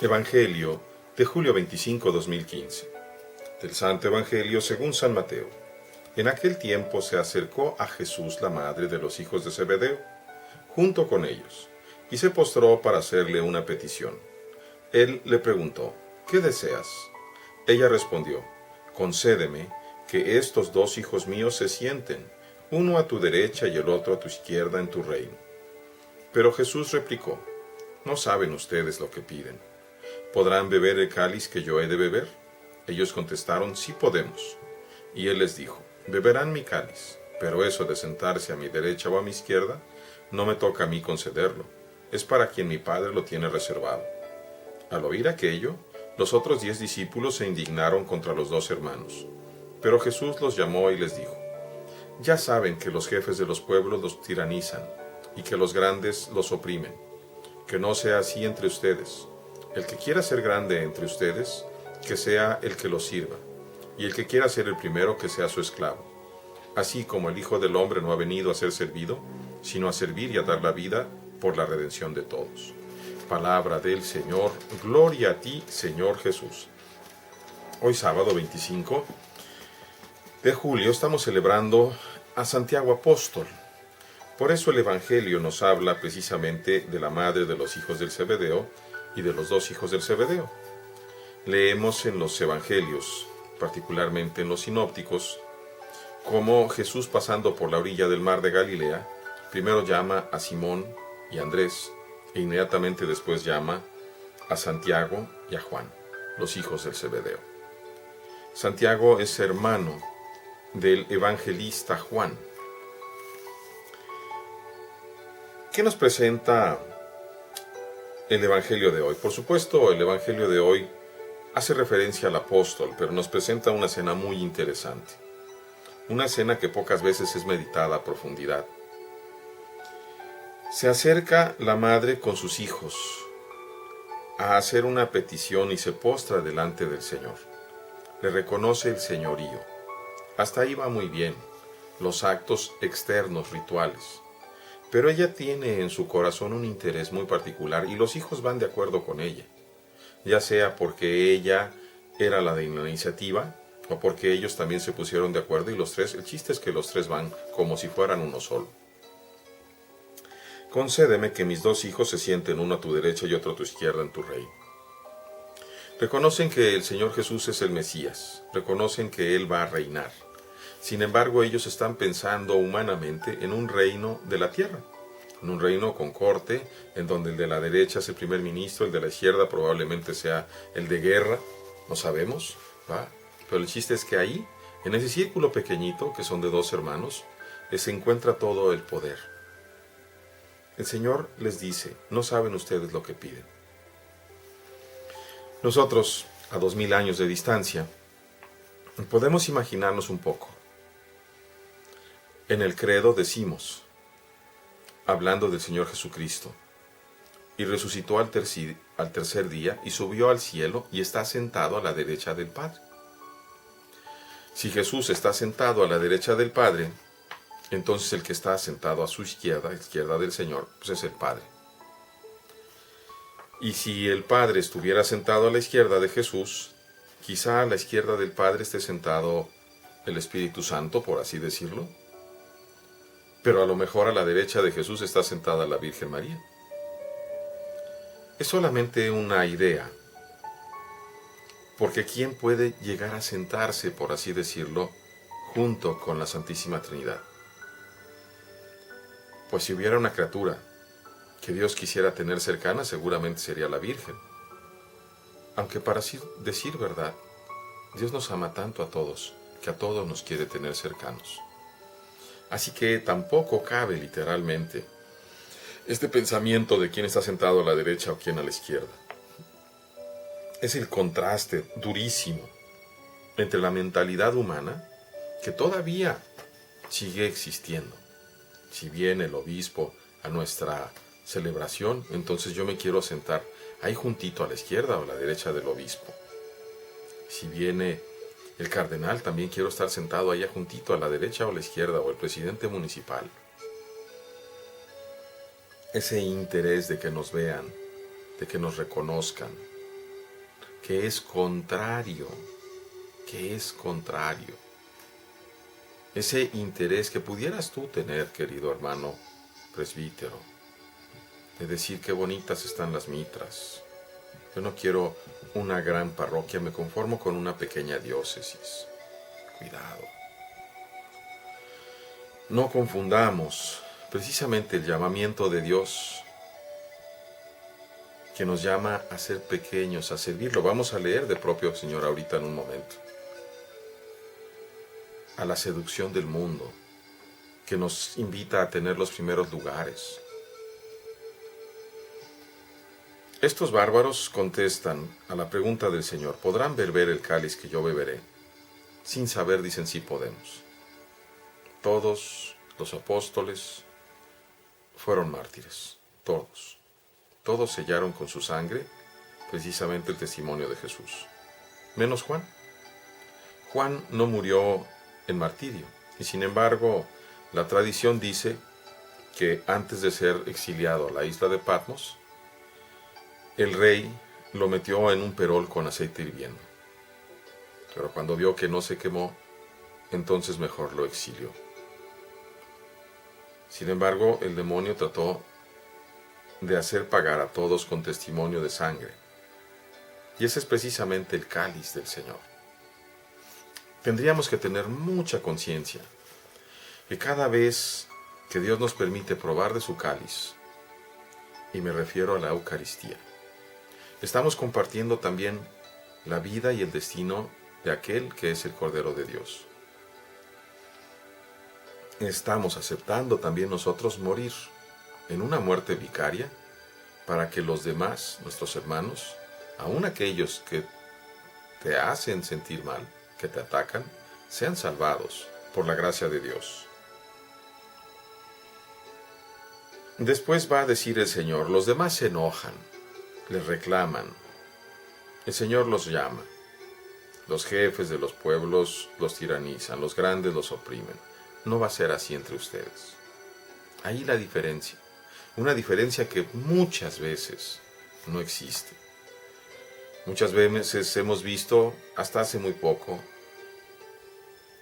Evangelio de julio 25, 2015. Del Santo Evangelio según San Mateo. En aquel tiempo se acercó a Jesús la madre de los hijos de Zebedeo, junto con ellos, y se postró para hacerle una petición. Él le preguntó, ¿qué deseas? Ella respondió, concédeme que estos dos hijos míos se sienten, uno a tu derecha y el otro a tu izquierda en tu reino. Pero Jesús replicó, no saben ustedes lo que piden. ¿Podrán beber el cáliz que yo he de beber? Ellos contestaron, sí podemos. Y él les dijo, beberán mi cáliz, pero eso de sentarse a mi derecha o a mi izquierda, no me toca a mí concederlo, es para quien mi Padre lo tiene reservado. Al oír aquello, los otros 10 discípulos se indignaron contra los 2 hermanos. Pero Jesús los llamó y les dijo, ya saben que los jefes de los pueblos los tiranizan, y que los grandes los oprimen. Que no sea así entre ustedes. El que quiera ser grande entre ustedes, que sea el que los sirva, y el que quiera ser el primero, que sea su esclavo. Así como el Hijo del Hombre no ha venido a ser servido, sino a servir y a dar la vida por la redención de todos. Palabra del Señor, gloria a ti, Señor Jesús. Hoy sábado 25 de julio estamos celebrando a Santiago Apóstol. Por eso el Evangelio nos habla precisamente de la madre de los hijos del Zebedeo y de los 2 hijos del Zebedeo. Leemos en los Evangelios, particularmente en los sinópticos, cómo Jesús, pasando por la orilla del mar de Galilea, primero llama a Simón y a Andrés, e inmediatamente después llama a Santiago y a Juan, los hijos del Zebedeo. Santiago es hermano del evangelista Juan. ¿Qué nos presenta el Evangelio de hoy? Por supuesto, el Evangelio de hoy hace referencia al apóstol, pero nos presenta una escena muy interesante. Una escena que pocas veces es meditada a profundidad. Se acerca la madre con sus hijos a hacer una petición y se postra delante del Señor. Le reconoce el señorío. Hasta ahí va muy bien, los actos externos, rituales. Pero ella tiene en su corazón un interés muy particular y los hijos van de acuerdo con ella, ya sea porque ella era la de la iniciativa o porque ellos también se pusieron de acuerdo y los 3, el chiste es que los 3 van como si fueran uno solo. Concédeme que mis 2 hijos se sienten uno a tu derecha y otro a tu izquierda en tu reino. Reconocen que el Señor Jesús es el Mesías, reconocen que Él va a reinar. Sin embargo, ellos están pensando humanamente en un reino de la tierra, en un reino con corte, en donde el de la derecha es el primer ministro, el de la izquierda probablemente sea el de guerra, no sabemos, ¿va? Pero el chiste es que ahí, en ese círculo pequeñito, que son de 2 hermanos, se encuentra todo el poder. El Señor les dice, no saben ustedes lo que piden. Nosotros, a 2000 años de distancia, podemos imaginarnos un poco. En el credo decimos, hablando del Señor Jesucristo, y resucitó al tercer día y subió al cielo y está sentado a la derecha del Padre. Si Jesús está sentado a la derecha del Padre, entonces el que está sentado a su izquierda, a la izquierda del Señor, pues es el Padre. Y si el Padre estuviera sentado a la izquierda de Jesús, quizá a la izquierda del Padre esté sentado el Espíritu Santo, por así decirlo, pero a lo mejor a la derecha de Jesús está sentada la Virgen María. Es solamente una idea, porque ¿quién puede llegar a sentarse, por así decirlo, junto con la Santísima Trinidad? Pues si hubiera una criatura que Dios quisiera tener cercana, seguramente sería la Virgen. Aunque para decir verdad, Dios nos ama tanto a todos, que a todos nos quiere tener cercanos. Así que tampoco cabe literalmente este pensamiento de quién está sentado a la derecha o quién a la izquierda. Es el contraste durísimo entre la mentalidad humana, que todavía sigue existiendo. Si viene el obispo a nuestra celebración, entonces yo me quiero sentar ahí juntito a la izquierda o a la derecha del obispo. Si viene el cardenal, también quiero estar sentado allá juntito a la derecha o a la izquierda, o el presidente municipal. Ese interés de que nos vean, de que nos reconozcan, que es contrario, ese interés que pudieras tú tener, querido hermano presbítero, de decir qué bonitas están las mitras. Yo no quiero una gran parroquia, me conformo con una pequeña diócesis. Cuidado. No confundamos precisamente el llamamiento de Dios, que nos llama a ser pequeños, a servirlo. Vamos a leer del propio Señor ahorita en un momento. A la seducción del mundo, que nos invita a tener los primeros lugares. Estos bárbaros contestan a la pregunta del Señor: ¿podrán beber el cáliz que yo beberé? Sin saber, dicen, sí podemos. Todos los apóstoles fueron mártires, todos. Todos sellaron con su sangre precisamente el testimonio de Jesús. Menos Juan. Juan no murió en martirio, y sin embargo la tradición dice que antes de ser exiliado a la isla de Patmos, el rey lo metió en un perol con aceite hirviendo. Pero cuando vio que no se quemó, entonces mejor lo exilió. Sin embargo, el demonio trató de hacer pagar a todos con testimonio de sangre. Y ese es precisamente el cáliz del Señor. Tendríamos que tener mucha conciencia que cada vez que Dios nos permite probar de su cáliz, y me refiero a la Eucaristía, estamos compartiendo también la vida y el destino de aquel que es el Cordero de Dios. Estamos aceptando también nosotros morir en una muerte vicaria para que los demás, nuestros hermanos, aun aquellos que te hacen sentir mal, que te atacan, sean salvados por la gracia de Dios. Después va a decir el Señor: los demás se enojan, les reclaman. El Señor los llama. Los jefes de los pueblos los tiranizan, los grandes los oprimen. No va a ser así entre ustedes. Ahí la diferencia. Una diferencia que muchas veces no existe. Muchas veces hemos visto, hasta hace muy poco,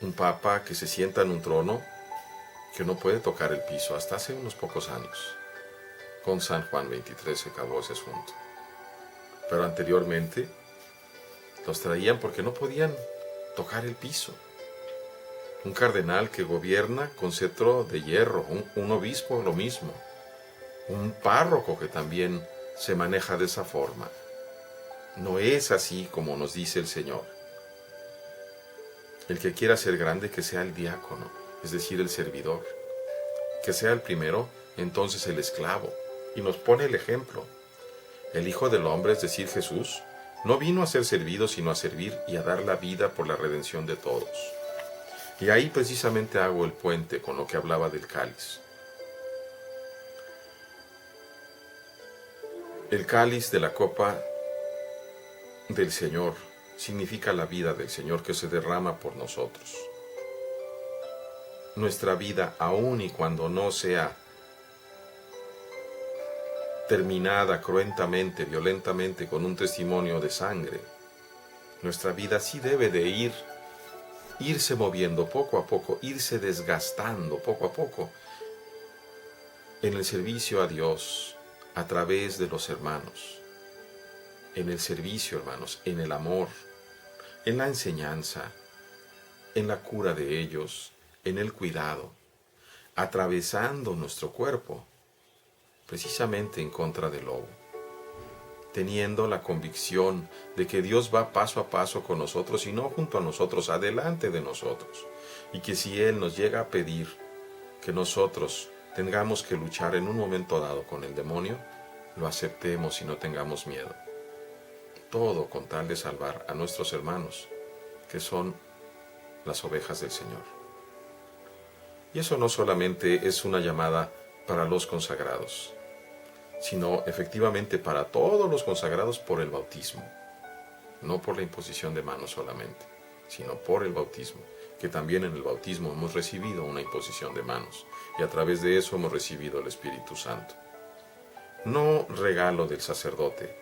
un papa que se sienta en un trono que no puede tocar el piso, hasta hace unos pocos años. Con San Juan 23 se acabó ese asunto. Pero anteriormente los traían porque no podían tocar el piso. Un cardenal que gobierna con cetro de hierro, un obispo lo mismo, un párroco que también se maneja de esa forma. No es así como nos dice el Señor. El que quiera ser grande, que sea el diácono, es decir, el servidor. Que sea el primero, entonces el esclavo. Y nos pone el ejemplo. El Hijo del Hombre, es decir, Jesús, no vino a ser servido, sino a servir y a dar la vida por la redención de todos. Y ahí precisamente hago el puente con lo que hablaba del cáliz. El cáliz de la copa del Señor significa la vida del Señor que se derrama por nosotros. Nuestra vida, aun y cuando no sea terminada cruentamente, violentamente, con un testimonio de sangre, nuestra vida sí debe de irse moviendo poco a poco, irse desgastando poco a poco en el servicio a Dios a través de los hermanos, en el servicio, hermanos, en el amor, en la enseñanza, en la cura de ellos, en el cuidado, atravesando nuestro cuerpo precisamente en contra del lobo, teniendo la convicción de que Dios va paso a paso con nosotros y no junto a nosotros, adelante de nosotros, y que si Él nos llega a pedir que nosotros tengamos que luchar en un momento dado con el demonio, lo aceptemos y no tengamos miedo. Todo con tal de salvar a nuestros hermanos, que son las ovejas del Señor. Y eso no solamente es una llamada para los consagrados, sino efectivamente para todos los consagrados por el bautismo, no por la imposición de manos solamente, sino por el bautismo, que también en el bautismo hemos recibido una imposición de manos, y a través de eso hemos recibido el Espíritu Santo. No regalo del sacerdote,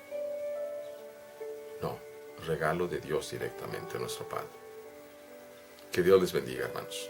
no, regalo de Dios directamente a nuestro Padre. Que Dios les bendiga, hermanos.